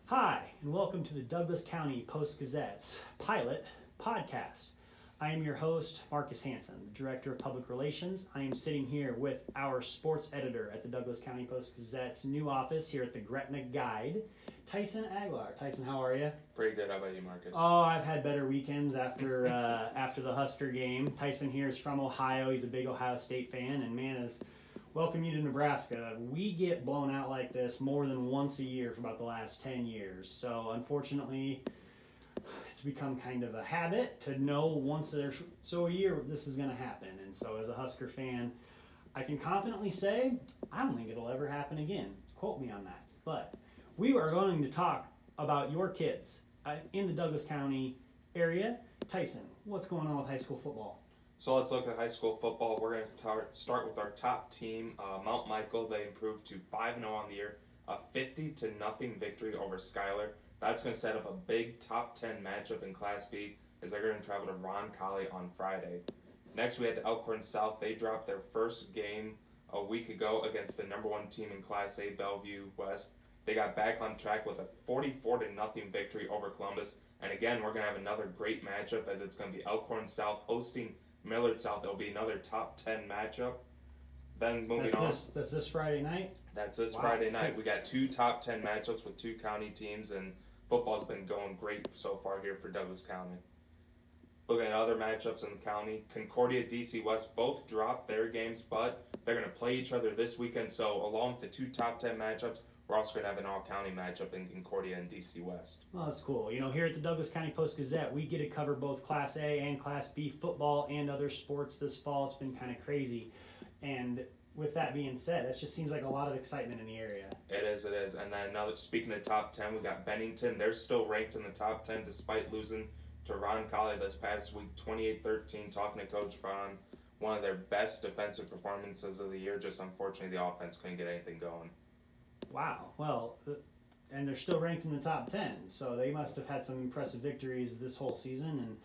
Hi, and welcome to the Douglas County Post-Gazette's pilot podcast. I am your host, Marcus Hanson, the Director of Public Relations. I am sitting here with our sports editor at the Douglas County Post-Gazette's new office here at the Gretna Guide, Tyson Aguilar. Tyson, how are you? Pretty good. How about you, Marcus? Oh, I've had better weekends after after the Husker game. Tyson here is from Ohio. He's a big Ohio State fan, and man, is welcome you to Nebraska. We get blown out like this more than once a year for about the last 10 years. So unfortunately, it's become kind of a habit to know once or so a year this is going to happen. And so as a Husker fan, I can confidently say I don't think it'll ever happen again. Quote me on that. But we are going to talk about your kids in the Douglas County area. Tyson, what's going on with high school football? So let's look at high school football. We're going to start with our top team, Mount Michael. They improved to 5-0 on the year, a 50-0 victory over Schuyler. That's going to set up a big top 10 matchup in Class B as they're going to travel to Ron Colley on Friday. Next, we had Elkhorn South. They dropped their first game a week ago against the number one team in Class A, Bellevue West. They got back on track with a 44-0 victory over Columbus. And again, we're going to have another great matchup as it's going to be Elkhorn South hosting Millard South. It'll be another top 10 matchup. Then moving on. That's this Friday night? That's this Friday night. We got two top 10 matchups with two county teams, and football's been going great so far here for Douglas County. Looking at other matchups in the county, Concordia, DC West both dropped their games, but they're going to play each other this weekend. So along with the two top 10 matchups, we're also going to have an all-county matchup in Concordia and DC West. Well, that's cool. You know, here at the Douglas County Post-Gazette, we get to cover both Class A and Class B football and other sports this fall. It's been kind of crazy. And with that being said, it just seems like a lot of excitement in the area. It is. And then now that speaking of top 10, we got Bennington. They're still ranked in the top 10 despite losing to Ron Colley this past week, 28-13. Talking to Coach Ron, one of their best defensive performances of the year. Just unfortunately, the offense couldn't get anything going. Wow. Well, and they're still ranked in the top 10, so they must have had some impressive victories this whole season. And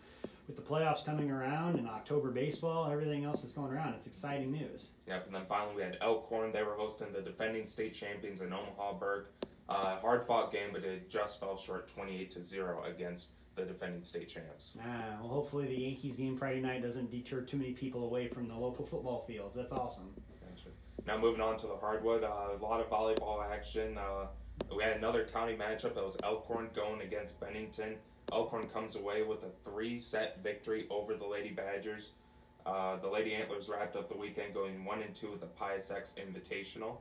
with the playoffs coming around and October baseball, everything else that's going around, it's exciting news. Yep, and then finally we had Elkhorn. They were hosting the defending state champions in Omaha-Burke. Hard-fought game, but it just fell short 28-0 against the defending state champs. Well, hopefully the Yankees game Friday night doesn't deter too many people away from the local football fields. That's awesome. Now moving on to the hardwood, a lot of volleyball action. We had another county matchup. That was Elkhorn going against Bennington. Elkhorn comes away with a 3-set victory over the Lady Badgers. The Lady Antlers wrapped up the weekend going 1-2 with the Pius X Invitational.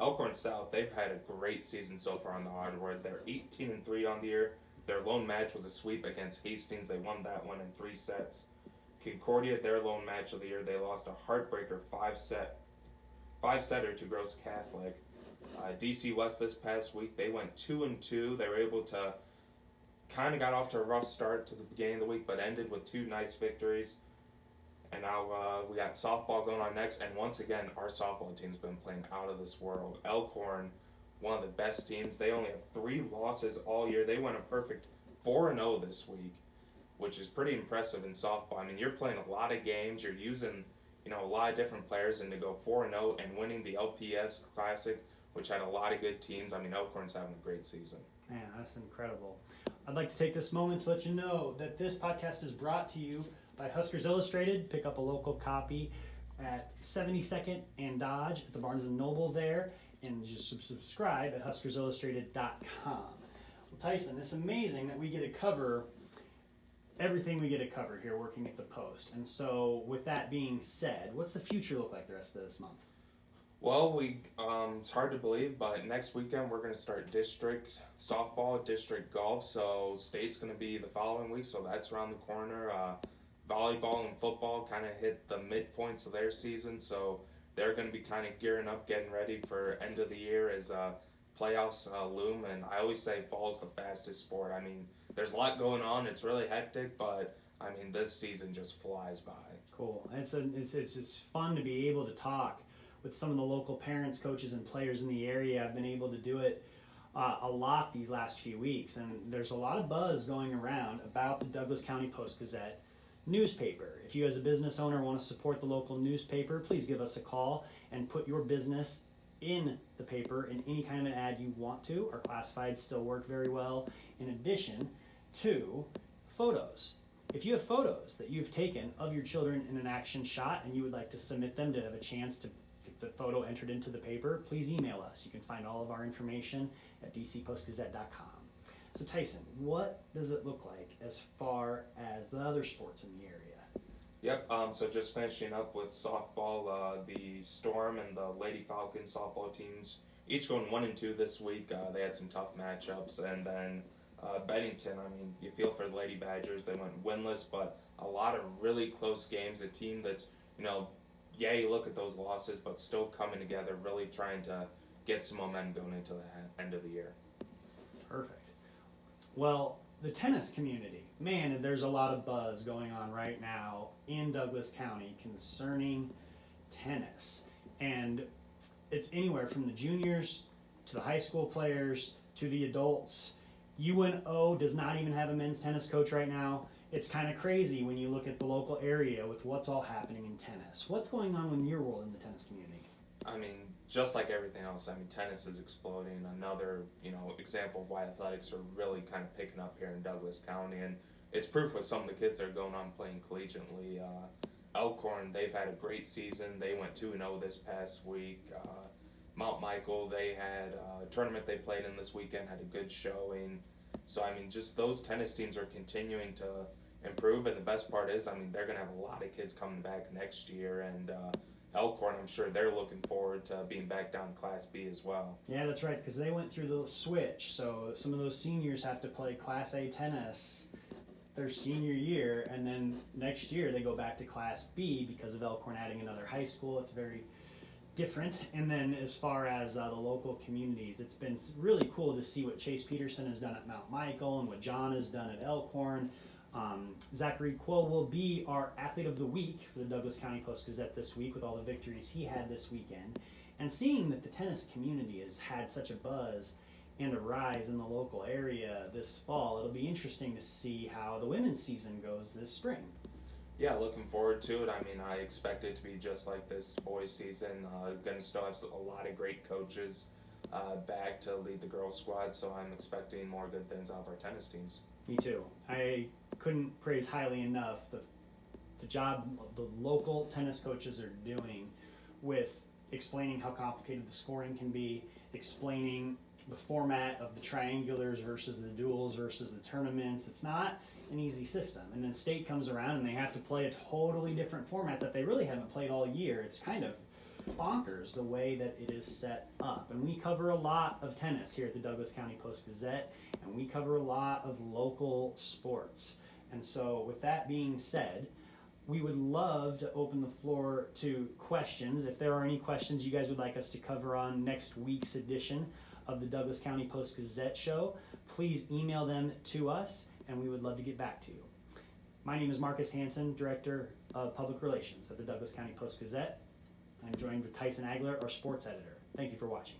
Elkhorn South, they've had a great season so far on the hardwood. They're 18-3 on the year. Their lone match was a sweep against Hastings. They won that one in 3 sets. Concordia, their lone match of the year, they lost a heartbreaker 5-setter to Gross Catholic. DC West this past week, they went 2-2. They were able to kind of got off to a rough start to the beginning of the week, but ended with 2 nice victories. And now we got softball going on next. And once again, our softball team's been playing out of this world. Elkhorn, one of the best teams. They only have 3 losses all year. They went a perfect 4-0 this week, which is pretty impressive in softball. I mean, you're playing a lot of games. You're using a lot of different players, and to go 4-0 and winning the LPS Classic, which had a lot of good teams. I mean, Elkhorn's having a great season. Man, that's incredible. I'd like to take this moment to let you know that this podcast is brought to you by Huskers Illustrated. Pick up a local copy at 72nd and Dodge at the Barnes & Noble there, and just subscribe at huskersillustrated.com. Well, Tyson, it's amazing that we get to cover everything we get to cover here working at the Post. And so with that being said, what's the future look like the rest of this month? Well, it's hard to believe, but next weekend we're going to start district softball, district golf. So state's going to be the following week, so that's around the corner. Volleyball and football kind of hit the midpoints of their season, so they're going to be kind of gearing up, getting ready for end of the year as playoffs loom. And I always say fall's the fastest sport. I mean, there's a lot going on. It's really hectic, but I mean, this season just flies by. Cool. It's fun to be able to talk with some of the local parents, coaches, and players in the area. I've been able to do it a lot these last few weeks, and there's a lot of buzz going around about the Douglas County Post-Gazette newspaper. If you as a business owner want to support the local newspaper, please give us a call and put your business in the paper in any kind of an ad you want to. Our classifieds still work very well, in addition to photos. If you have photos that you've taken of your children in an action shot and you would like to submit them to have a chance to get the photo entered into the paper, please email us. You can find all of our information at dcpostgazette.com. So Tyson, what does it look like as far as the other sports in the area? Yep, so just finishing up with softball, the Storm and the Lady Falcons softball teams, each going 1-2 this week. They had some tough matchups, and then Bennington, I mean, you feel for the Lady Badgers. They went winless, but a lot of really close games. A team that's, yeah, you look at those losses, but still coming together, really trying to get some momentum going into the end of the year. Perfect. Well, the tennis community, man, there's a lot of buzz going on right now in Douglas County concerning tennis. And it's anywhere from the juniors to the high school players to the adults. UNO does not even have a men's tennis coach right now. It's kind of crazy when you look at the local area with what's all happening in tennis. What's going on in your world in the tennis community? I mean, just like everything else, I mean, tennis is exploding. Another, example of why athletics are really kind of picking up here in Douglas County, and it's proof with some of the kids that are going on playing collegiately. Elkhorn, they've had a great season. They went 2-0 this past week. Mount Michael, they had a tournament they played in this weekend, had a good showing. So, I mean, just those tennis teams are continuing to improve, and the best part is, I mean, they're going to have a lot of kids coming back next year, and Elkhorn, I'm sure they're looking forward to being back down Class B as well. Yeah, that's right, because they went through the switch, so some of those seniors have to play Class A tennis their senior year, and then next year they go back to Class B because of Elkhorn adding another high school. It's very different. And then as far as the local communities, it's been really cool to see what Chase Peterson has done at Mount Michael and what John has done at Elkhorn. Zachary Quill will be our Athlete of the Week for the Douglas County Post-Gazette this week with all the victories he had this weekend. And seeing that the tennis community has had such a buzz and a rise in the local area this fall, it'll be interesting to see how the women's season goes this spring. Yeah, looking forward to it. I mean, I expect it to be just like this boys' season. Going to still have a lot of great coaches back to lead the girls' squad, so I'm expecting more good things out of our tennis teams. Me too. I couldn't praise highly enough the job the local tennis coaches are doing with explaining how complicated the scoring can be, explaining the format of the triangulars versus the duels versus the tournaments. It's not an easy system. And then state comes around and they have to play a totally different format that they really haven't played all year. It's kind of bonkers the way that it is set up. And we cover a lot of tennis here at the Douglas County Post-Gazette, and we cover a lot of local sports. And so with that being said, we would love to open the floor to questions. If there are any questions you guys would like us to cover on next week's edition of the Douglas County Post-Gazette show, please email them to us, and we would love to get back to you. My name is Marcus Hansen, Director of Public Relations at the Douglas County Post-Gazette. I'm joined with Tyson Agler, our sports editor. Thank you for watching.